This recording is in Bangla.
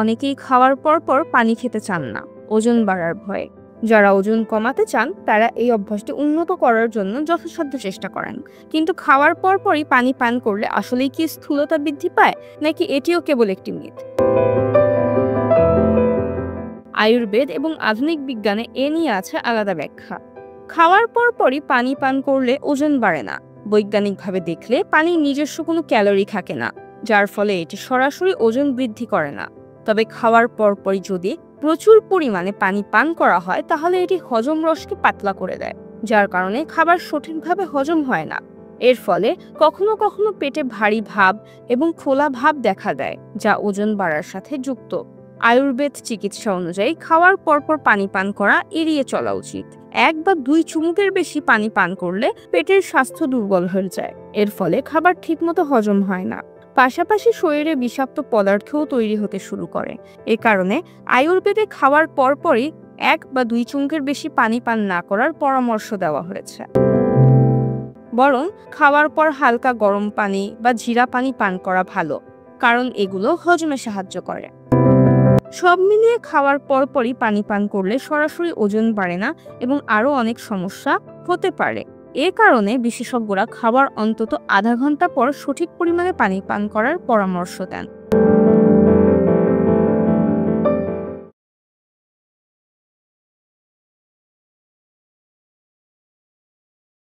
অনেকেই খাওয়ার পর পানি খেতে চান না ওজন বাড়ার ভয়ে। যারা ওজন কমাতে চান তারা এই অভ্যাসটি উন্নত করার জন্য যথাসাধ্য চেষ্টা করেন। কিন্তু খাওয়ার পরই পানি পান করলে আসলেই কি স্থূলতা বৃদ্ধি পায়, নাকি এটিও কেবল একটি মিথ? আয়ুর্বেদ এবং আধুনিক বিজ্ঞানে এ নিয়ে আছে আলাদা ব্যাখ্যা। খাওয়ার পরই পানি পান করলে ওজন বাড়ে না। বৈজ্ঞানিকভাবে দেখলে পানির নিজস্ব কোনো ক্যালোরি থাকে না, যার ফলে এটি সরাসরি ওজন বৃদ্ধি করে না। তবে খাওয়ার পরই যদি প্রচুর পরিমাণে পানি পান করা হয় তাহলে এটি হজম রসকে পাতলা করে দেয়, যার কারণে খাবার সঠিকভাবে হজম হয় না। এর ফলে কখনো কখনো পেটে ভারী ভাব এবং ফোলা ভাব দেখা দেয়, যা ওজন বাড়ার সাথে যুক্ত। আয়ুর্বেদ চিকিৎসা অনুযায়ী খাওয়ার পরপর পানি পান করা এড়িয়ে চলা উচিত। 1 বা 2 চুমুকের বেশি পানি পান করলে পেটের স্বাস্থ্য দুর্বল হয়ে যায়। এর ফলে খাবার ঠিকমতো হজম হয় না। পাশাপাশি শরীরে বিষাক্ত পদার্থও তৈরি হতে শুরু করে। এ কারণে আয়ুর্বেদে খাওয়ার পরপরই 1 বা 2 চুমুকের বেশি পানি পান না করার পরামর্শ দেওয়া হয়েছে। বরং খাওয়ার পর হালকা গরম পানি বা জিরা পানি পান করা ভালো, কারণ এগুলো হজমে সাহায্য করে। সব মিলিয়ে খাওয়ার পরই পানি পান করলে সরাসরি ওজন বাড়ে না এবং আরও অনেক সমস্যা হতে পারে। এ কারণে বিশেষজ্ঞরা খাবার অন্তত আধা ঘন্টা পর সঠিক পরিমাণে পানি পান করার পরামর্শ দেন।